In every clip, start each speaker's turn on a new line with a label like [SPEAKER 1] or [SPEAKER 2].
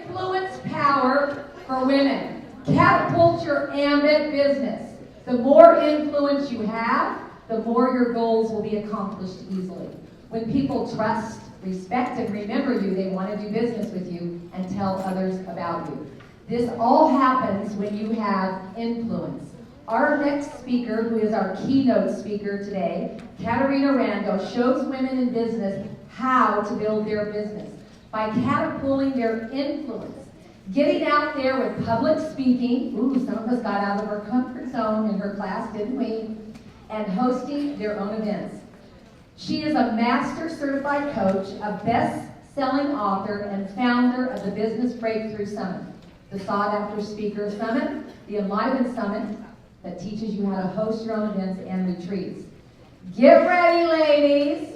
[SPEAKER 1] influence power for women. Catapult your ambit business. The more influence you have, the more your goals will be accomplished easily. When people trust, respect, and remember you, they want to do business with you and tell others about you. This all happens when you have influence. Our next speaker, who is our keynote speaker today, Caterina Rando, shows women in business how to build their business by catapulting their influence, getting out there with public speaking. Ooh, some of us got out of our comfort zone in her class, didn't we? And hosting their own events. She is a master certified coach, a best-selling author, and founder of the Business Breakthrough Summit, the sought-after speaker summit, the Enliven Summit, that teaches you how to host your own events and retreats. Get ready, ladies,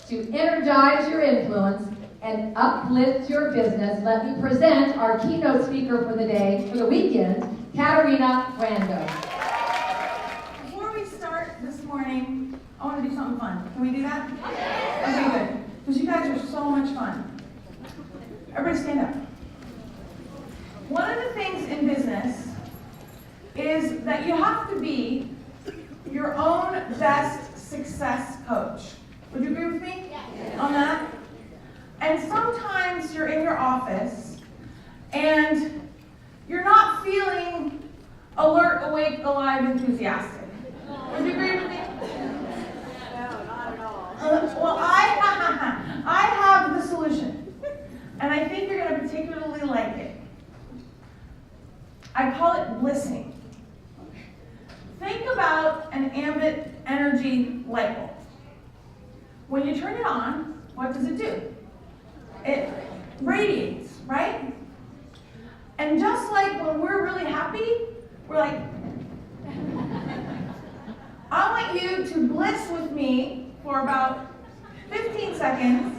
[SPEAKER 1] to energize your influence and uplift your business. Let me present our keynote speaker for the day, for the weekend, Caterina Rando.
[SPEAKER 2] Before we start this morning, I want to do something fun. Can we do that? Okay, good. Because you guys are so much fun. Everybody stand up. One of the things in business is that you have to be your own best success coach. Would you agree with me on that? And sometimes you're in your office and you're not feeling alert, awake, alive, enthusiastic. Would you agree with me?
[SPEAKER 3] No, not at all.
[SPEAKER 2] Well, I have the solution, and I think you're going to particularly like it. I call it blissing. Think about an ambit energy light bulb. When you turn it on, what does it do? It radiates, right? And just like when we're really happy, we're like, I want you to bliss with me for about 15 seconds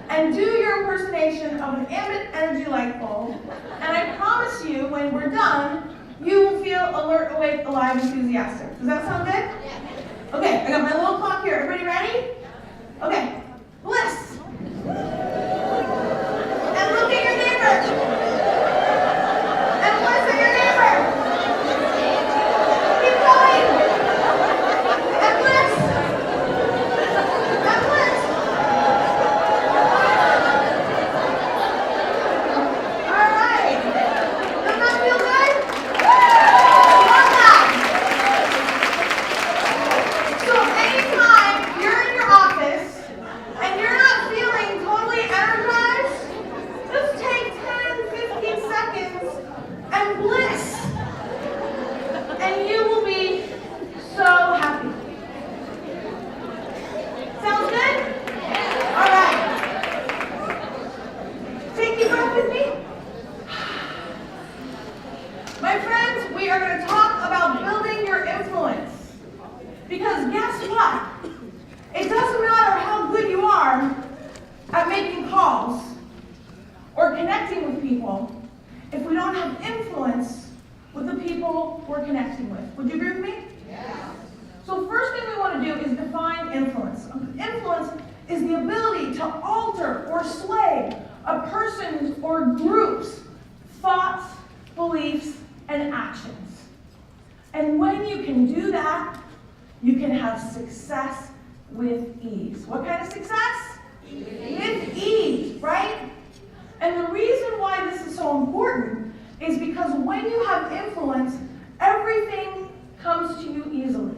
[SPEAKER 2] and do your impersonation of an ambit energy light bulb. And I promise you, when we're done, you will feel alert, awake, alive, enthusiastic. Does that sound good? Yeah. Okay, I got my little clock here. Everybody ready? Okay. Bliss. And look at your neighbor. And bliss at your neighbor. Keep going. And bliss. And bliss. All right. Does that feel good? Love that. So anytime you're in your office and you're not feeling totally energized, just take 10, 15 seconds and bliss. And you will be so happy. Sounds good? All right. Take your breath with me. My friends, we are going to talk about building your influence. Because guess what? It doesn't matter how good you are at making calls or connecting with people if we don't have influence with the people we're connecting with. Would you agree with me? Yeah. So first thing we want to do is define influence. Influence is the ability to alter or sway a person's or group's thoughts, beliefs, and actions. And when you can do that, you can have success with ease. What kind of success? With ease, right? And the reason why this is so important is because when you have influence, everything comes to you easily.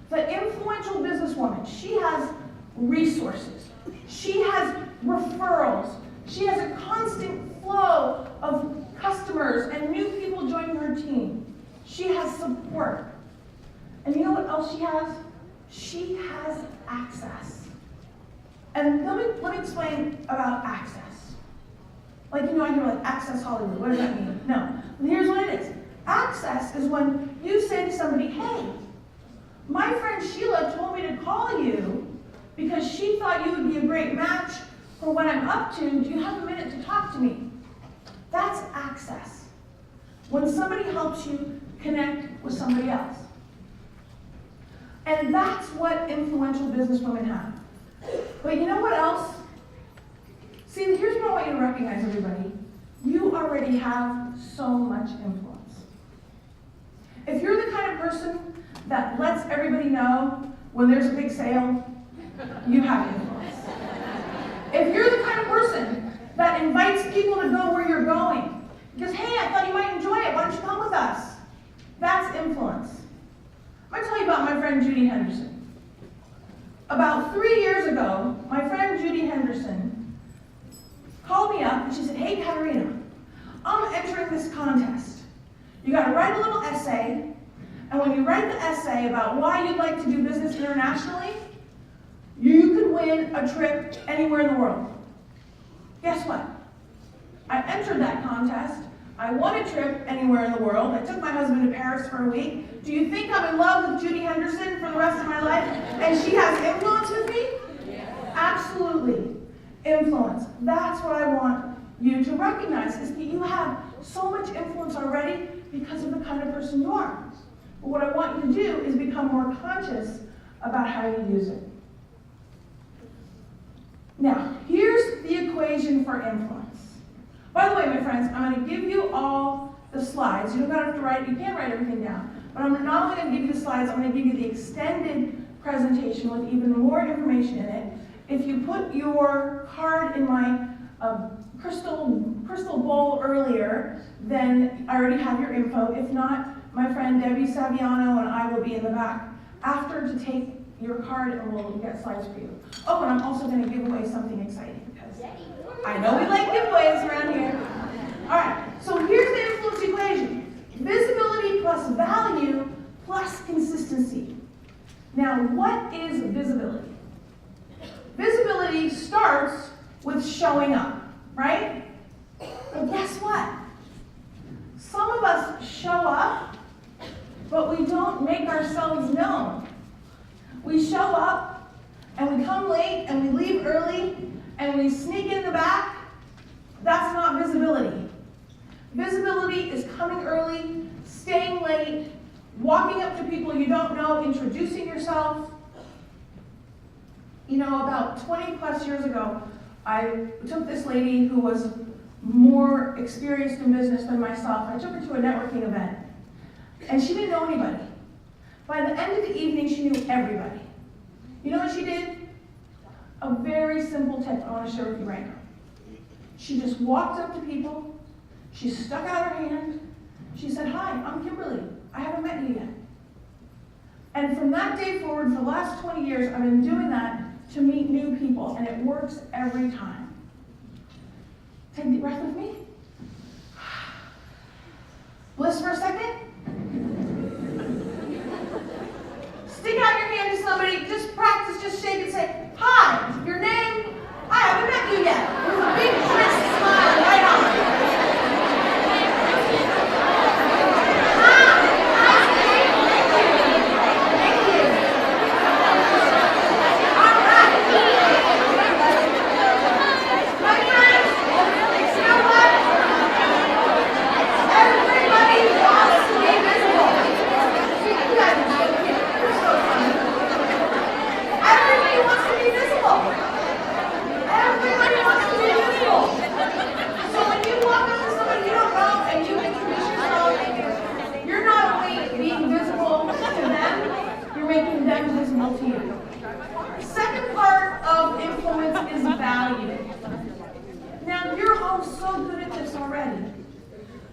[SPEAKER 2] The influential businesswoman, she has resources. She has referrals. She has a constant flow of customers and new people joining her team. She has support. And you know what else she has? She has access. And let me explain about access. Like, you know, I hear like Access Hollywood. What does that mean? No. Here's what it is. Access is when you say to somebody, hey, my friend Sheila told me to call you because she thought you would be a great match for what I'm up to. Do you have a minute to talk to me? That's access. When somebody helps you connect with somebody else. And that's what influential businesswomen have. But you know what else? See, here's what I want you to recognize, everybody. already have so much influence. If you're the kind of person that lets everybody know when there's a big sale, you have influence. If you're the kind of person that invites people to go where you're going, because, hey, I thought you might enjoy it, why don't you come with us? That's influence. I'm going to tell you about my friend Judy Henderson. About 3 years ago, my friend Judy Henderson called me up and she said, hey, Caterina, I'm entering this contest. You got to write a little essay, and when you write the essay about why you'd like to do business internationally, you could win a trip anywhere in the world. Guess what? I entered that contest. I won a trip anywhere in the world. I took my husband to Paris for a week. Do you think I'm in love with Judy Henderson for the rest of my life and she has influence with me? Yeah. Absolutely. Influence. That's what I want you to recognize, is that you have so much influence already because of the kind of person you are. But what I want you to do is become more conscious about how you use it. Now, here's the equation for influence. By the way, my friends, I'm going to give you all the slides. You don't have to write, you can't write everything down. But I'm not only going to give you the slides, I'm going to give you the extended presentation with even more information in it. If you put your card in my crystal bowl earlier, then I already have your info. If not, my friend Debbie Saviano and I will be in the back after to take your card and we'll get slides for you. Oh, and I'm also going to give away something exciting because I know we like giveaways around here. All right, so here's the influence equation. Visibility plus value plus consistency. Now, what is visibility? Visibility starts with showing up, right? But guess what? Some of us show up, but we don't make ourselves known. We show up, and we come late, and we leave early, and we sneak in the back. That's not visibility. Visibility is coming early, staying late, walking up to people you don't know, introducing yourself. You know, about 20 plus years ago, I took this lady who was more experienced in business than myself. I took her to a networking event, and she didn't know anybody. By the end of the evening, she knew everybody. You know what she did? A very simple tip I want to share with you right now. She just walked up to people, she stuck out her hand, she said, hi, I'm Kimberly. I haven't met you yet. And from that day forward, for the last 20 years, I've been doing that to meet new people, and it works every time. Take a deep breath with me. Bliss for a second. Stick out your hand to somebody, just practice, just shake and say, hi, your name? I haven't met you yet. With a big twist smile right on.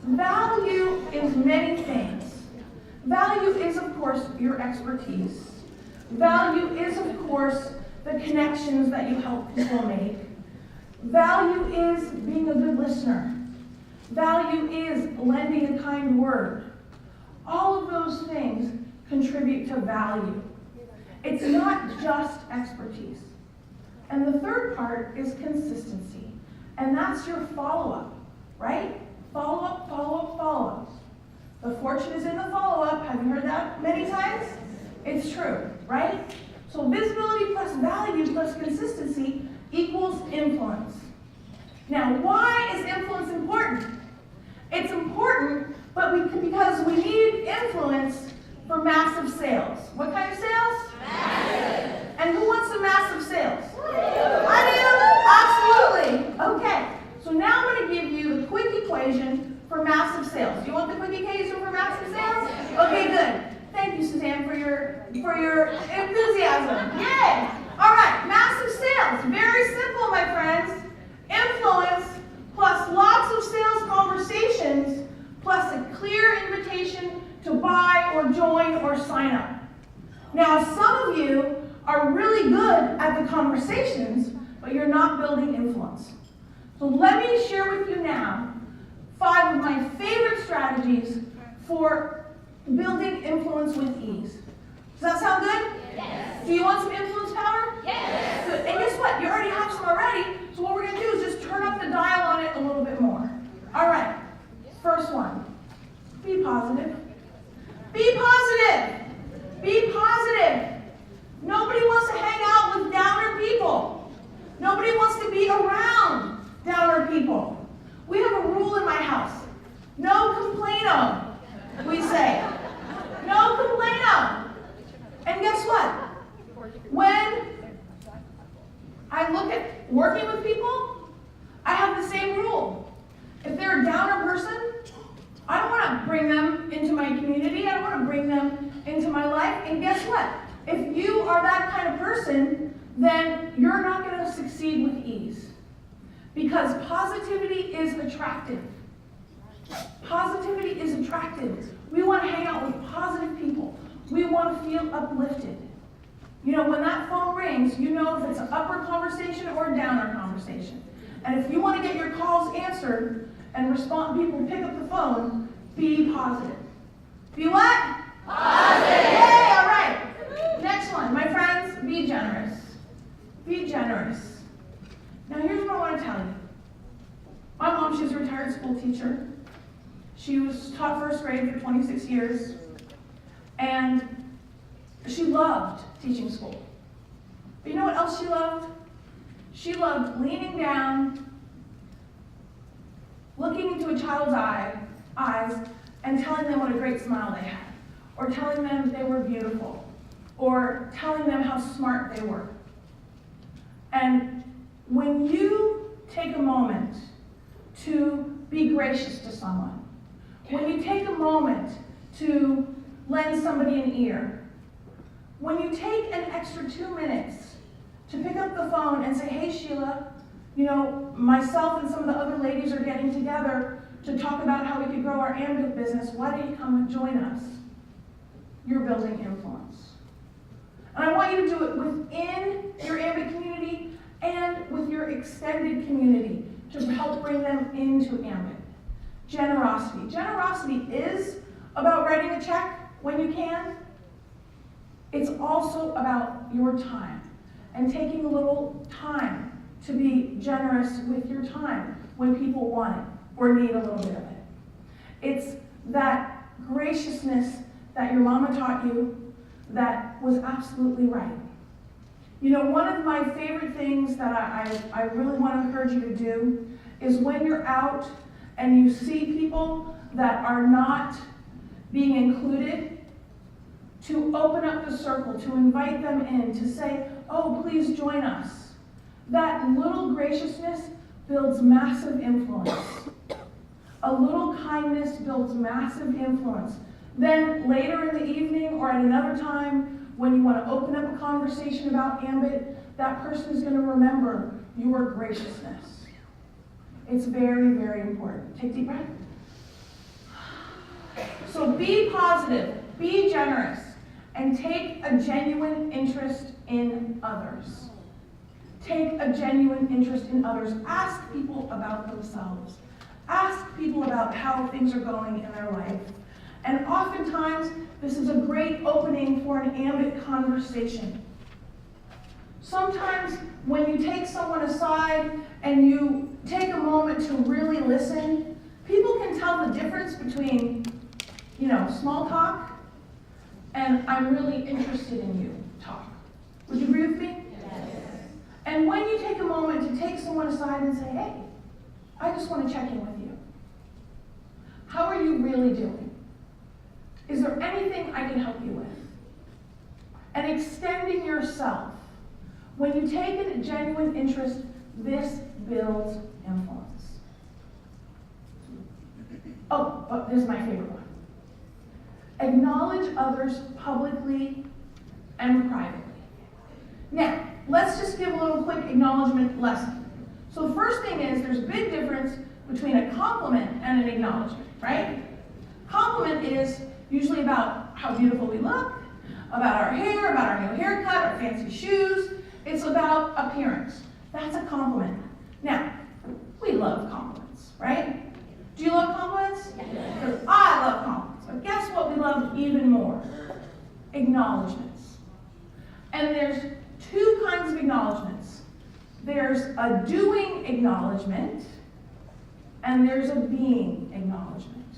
[SPEAKER 2] Value is many things. Value is, of course, your expertise. Value is, of course, the connections that you help people make. Value is being a good listener. Value is lending a kind word. All of those things contribute to value. It's not just expertise. And the third part is consistency. And that's your follow-up, right? Follow-up, follow-up, follow-up. The fortune is in the follow-up. Have you heard that many times? It's true, right? So visibility plus value plus consistency equals influence. Now, why is influence important? It's important, because we need influence for massive sales. What kind of sales? Massive. And who wants some massive sales? I do. Absolutely. Okay. So now I'm going to give you the quick equation PKs are for massive sales? Okay, good. Thank you, Suzanne, for your enthusiasm. Yay! All right, massive sales. Very simple, my friends. Influence plus lots of sales conversations plus a clear invitation to buy or join or sign up. Now, some of you are really good at the conversations, but you're not building influence. So let me share with you now 5 of my favorite strategies for building influence with ease. Does that sound good?
[SPEAKER 3] Yes.
[SPEAKER 2] Do you want some influence power?
[SPEAKER 3] Yes.
[SPEAKER 2] Good. And guess what? You already have some already. So what we're going to do is just turn up the dial on it a little bit more. All right. First one. Be positive. Be positive. Be positive. Nobody wants to hang out with downer people. Nobody wants to be around downer people. We have a rule in my house. No complaino, we say. No complaino. And guess what? When I look at working with people, I have the same rule. If they're a downer person, I don't want to bring them into my community. I don't want to bring them into my life. And guess what? If you are that kind of person, then you're not going to succeed with ease. Because positivity is attractive. Positivity is attractive. We want to hang out with positive people. We want to feel uplifted. You know, when that phone rings, you know if it's an upward conversation or a downer conversation. And if you want to get your calls answered and respond, people pick up the phone, be positive. Be what? Positive. Yay, all right. Next one, my friends, be generous. Be generous. Now here's what I want to tell you. My mom, she's a retired school teacher. She was taught first grade for 26 years. And she loved teaching school. But you know what else she loved? She loved leaning down, looking into a child's eyes, and telling them what a great smile they had. Or telling them they were beautiful. Or telling them how smart they were. And when you take a moment to be gracious to someone, when you take a moment to lend somebody an ear, when you take an extra 2 minutes to pick up the phone and say, hey Sheila, you know, myself and some of the other ladies are getting together to talk about how we could grow our ambit business, why don't you come and join us? You're building influence. And I want you to do it within your ambit community and with your extended community to help bring them into ambit. Generosity. Generosity is about writing a check when you can. It's also about your time and taking a little time to be generous with your time when people want it or need a little bit of it. It's that graciousness that your mama taught you that was absolutely right. You know, one of my favorite things that I really want to encourage you to do is when you're out and you see people that are not being included, to open up the circle, to invite them in, to say, oh, please join us. That little graciousness builds massive influence. A little kindness builds massive influence. Then later in the evening or at another time, when you want to open up a conversation about ambit, that person is going to remember your graciousness. It's very, very important. Take a deep breath. So be positive, be generous, and take a genuine interest in others. Take a genuine interest in others. Ask people about themselves. Ask people about how things are going in their life. And oftentimes, this is a great opening for an ambit conversation. Sometimes, when you take someone aside and you take a moment to really listen, people can tell the difference between, you know, small talk and I'm really interested in you talk. Would you agree with me? Yes. And when you take a moment to take someone aside and say, hey, I just want to check in with you. How are you really doing? Is there anything I can help you with? And extending yourself. When you take a genuine interest, this builds influence. Oh, but this is my favorite one. Acknowledge others publicly and privately. Now, let's just give a little quick acknowledgement lesson. So the first thing is there's a big difference between a compliment and an acknowledgement, right? Compliment is usually about how beautiful we look, about our hair, about our new haircut, our fancy shoes. It's about appearance. That's a compliment. Now, we love compliments, right? Do you love compliments? Because I love compliments. But guess what we love even more? Acknowledgements. And there's two kinds of acknowledgements. There's a doing acknowledgement, and there's a being acknowledgement.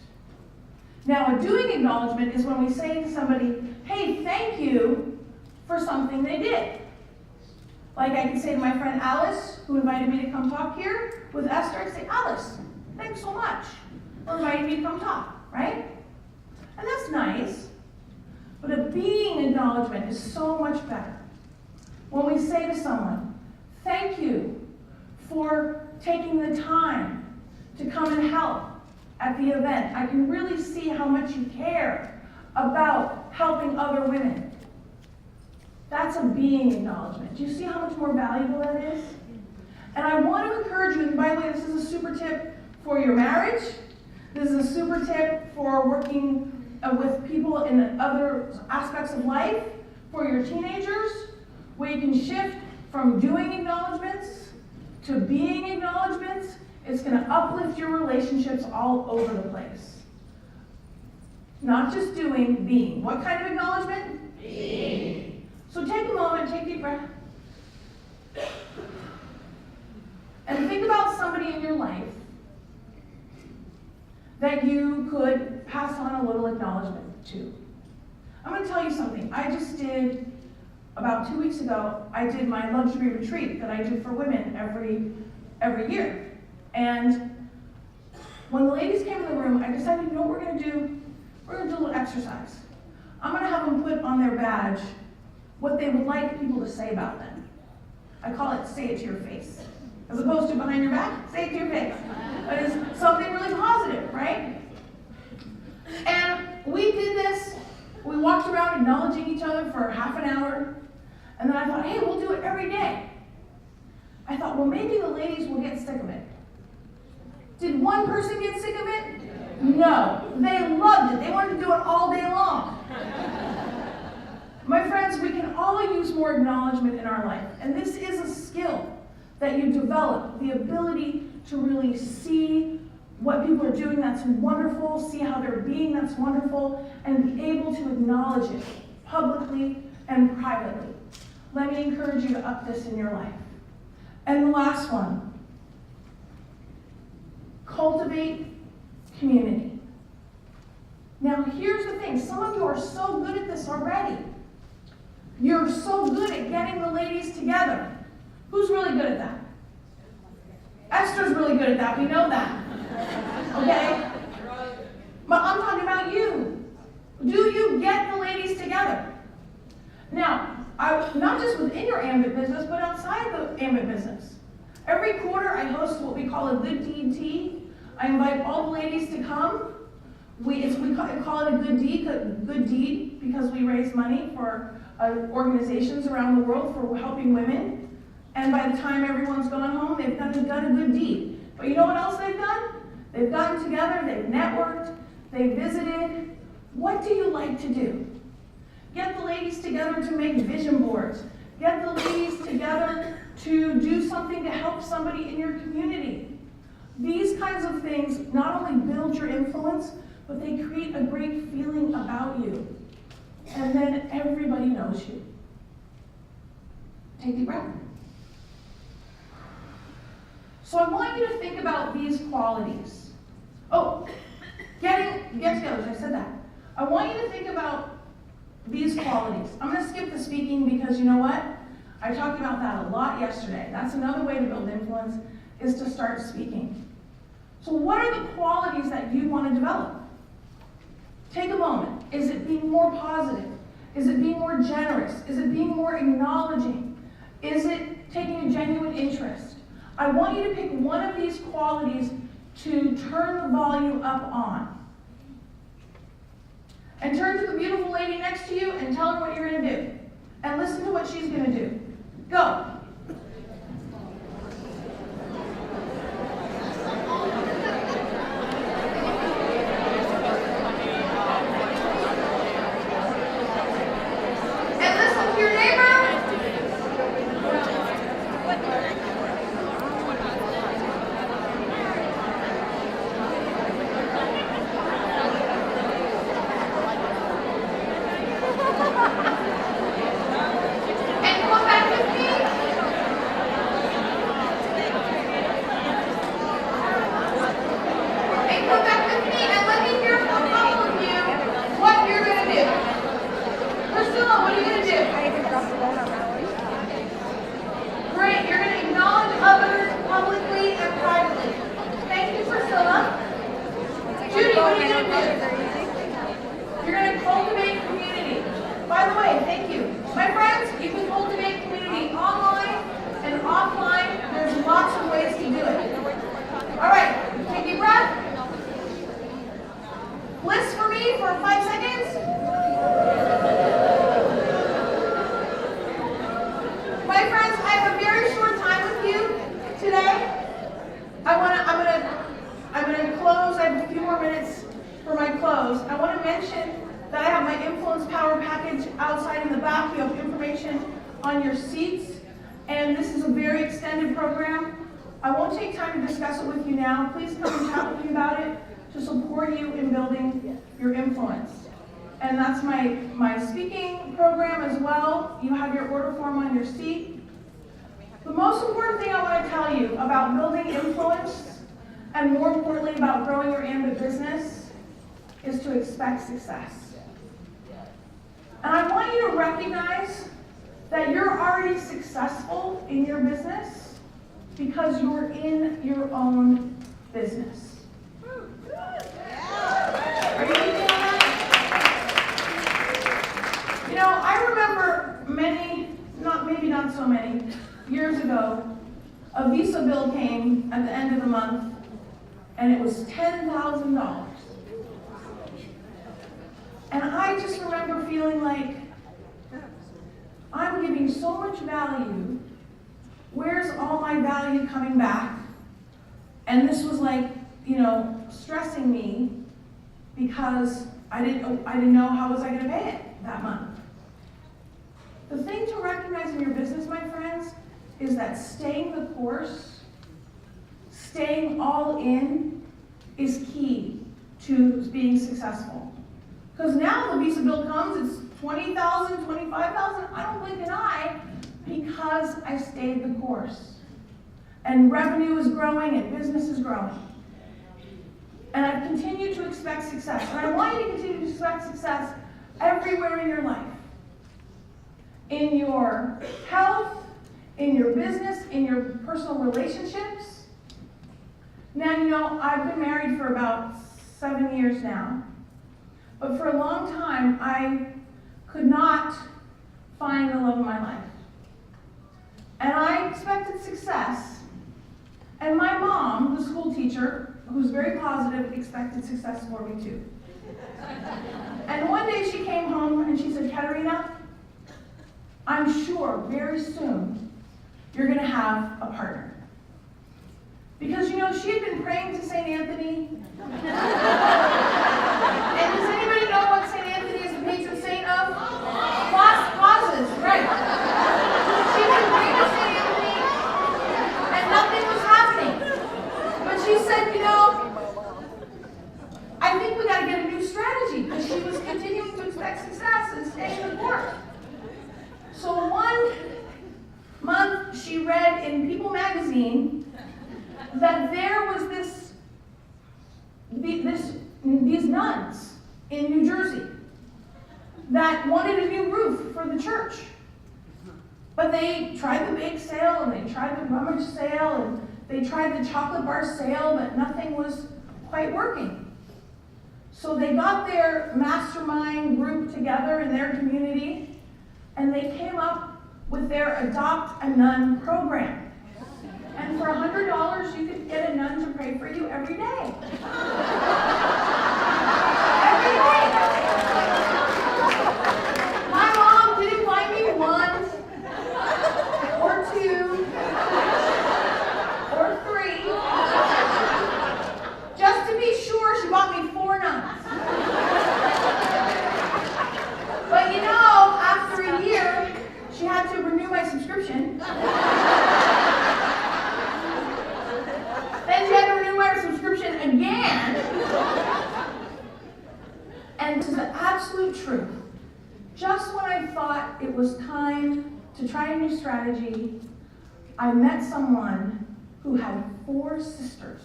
[SPEAKER 2] Now, a doing acknowledgement is when we say to somebody, hey, thank you for something they did. Like I can say to my friend Alice, who invited me to come talk here with Esther, I say, Alice, thanks so much for inviting me to come talk, right? And that's nice. But a being acknowledgement is so much better. When we say to someone, thank you for taking the time to come and help at the event. I can really see how much you care about helping other women. That's a being acknowledgement. Do you see how much more valuable that is? And I want to encourage you, and by the way, this is a super tip for your marriage. This is a super tip for working with people in other aspects of life, for your teenagers, where you can shift from doing acknowledgements to being acknowledgements. It's going to uplift your relationships all over the place. Not just doing, being. What kind of acknowledgement? Being. So take a moment, take a deep breath. And think about somebody in your life that you could pass on a little acknowledgement to. I'm going to tell you something. I just did, about 2 weeks ago, I did my luxury retreat that I do for women every year. And when the ladies came in the room, I decided, you know what we're going to do? We're going to do a little exercise. I'm going to have them put on their badge what they would like people to say about them. I call it say it to your face. As opposed to behind your back, say it to your face. But it's something really positive, right? And we did this. We walked around acknowledging each other for half an hour. And then I thought, hey, we'll do it every day. I thought, well, maybe the ladies will get sick of it. Did one person get sick of it? No. They loved it. They wanted to do it all day long. My friends, we can all use more acknowledgement in our life. And this is a skill that you develop, the ability to really see what people are doing that's wonderful, see how they're being that's wonderful, and be able to acknowledge it publicly and privately. Let me encourage you to up this in your life. And the last one, cultivate community. Now here's the thing, some of you are so good at this already. You're so good at getting the ladies together. Who's really good at that? Esther's really good at that, we know that. Okay? But I'm talking about you. Do you get the ladies together? Now, not just within your ambit business, but outside the ambit business. Every quarter I host what we call a good deed tea. I invite all the ladies to come. We call it a good deed because we raise money for organizations around the world for helping women. And by the time everyone's gone home, they've done a good deed. But you know what else they've done? They've gotten together, they've networked, they visited. What do you like to do? Get the ladies together to make vision boards. Get the ladies together to do something to help somebody in your community. These kinds of things not only build your influence, but they create a great feeling about you. And then everybody knows you. Take a deep breath. So I want you to think about these qualities. Oh, get-togethers, I said that. I want you to think about these qualities. I'm going to skip the speaking because you know what? I talked about that a lot yesterday. That's another way to build influence, is to start speaking. So what are the qualities that you want to develop? Take a moment. Is it being more positive? Is it being more generous? Is it being more acknowledging? Is it taking a genuine interest? I want you to pick one of these qualities to turn the volume up on. And turn to the beautiful lady next to you and tell her what you're going to do. And listen to what she's going to do. Go. And listen to your neighbor. And come back with me. And come back with me and let me hear from all of you what you're going to do. Priscilla, what are you going to do? Great, you're going to acknowledge others publicly and privately. Thank you, Priscilla. Judy, what are you going to do? You're going to cultivate community. By the way, thank you. My friends, you can cultivate community online and offline. There's lots of ways to do it. All right, take a deep breath. Bliss for me for 5 seconds. My friends, I have a very short time with you today. I'm gonna close. I have a few more minutes for my close. I want to mention that I have my Influence Power package outside in the back. You have information on your seats, and this is a very extended program. I won't take time to discuss it with you now. Please come and chat with me about it to support you in building your influence. And that's my speaking program as well. You have your order form on your seat. The most important thing I want to tell you about building influence, and more importantly about growing your ambit business, is to expect success. And I want you to recognize that you're already successful in your business because you're in your own business. Are you thinking of that? You know, I remember maybe not so many, years ago, a Visa bill came at the end of the month, and it was $10,000. And I just remember feeling like, I'm giving so much value. Where's all my value coming back? And this was like, stressing me because I didn't know how was I going to pay it that month. The thing to recognize in your business, my friends, is that staying the course, staying all in, is key to being successful. Because now the Visa bill comes, it's $20,000, $25,000. I don't blink an eye because I stayed the course. And revenue is growing and business is growing. And I've continued to expect success. And I want you to continue to expect success everywhere in your life. In your health, in your business, in your personal relationships. Now, I've been married for about 7 years now. But for a long time, I could not find the love of my life. And I expected success. And my mom, the school teacher, who's very positive, expected success for me too. And one day she came home and she said, Caterina, I'm sure very soon you're going to have a partner. Because, she had been praying to St. Anthony. And does anybody know what St. Anthony is the patron saint of? Pauses, right. She'd been praying to St. Anthony, and nothing was happening. But she said, I think we got to get a new strategy, because she was continuing to expect success and staying the course. So one month, she read in People magazine that there was these nuns in New Jersey that wanted a new roof for the church. But they tried the bake sale, and they tried the rummage sale, and they tried the chocolate bar sale, but nothing was quite working. So they got their mastermind group together in their community, and they came up with their Adopt a Nun program. And for $100, you could get a nun to pray for you every day. Every day. trying a new strategy, I met someone who had 4 sisters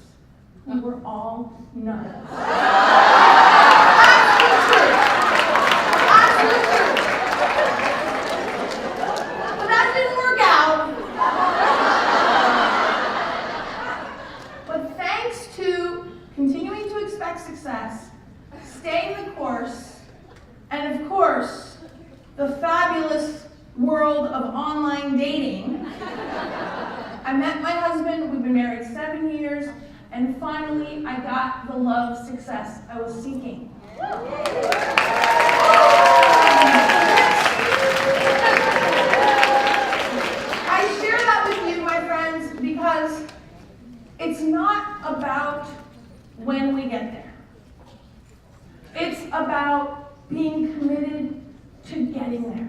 [SPEAKER 2] who were all nuns. But that didn't work out. But thanks to continuing to expect success, staying the course, and of course, the fabulous world of online dating, I met my husband. We've been married 7 years, and finally I got the love success I was seeking. I share that with you, my friends, because it's not about when we get there. It's about being committed to getting there.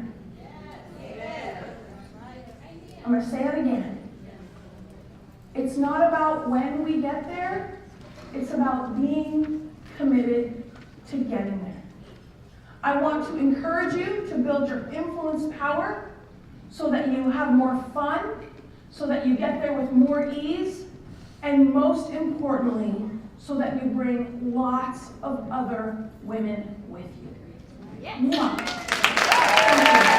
[SPEAKER 2] I'm going to say it again. It's not about when we get there. It's about being committed to getting there. I want to encourage you to build your influence power so that you have more fun, so that you get there with more ease, and most importantly, so that you bring lots of other women with you. Mwah. Thank you.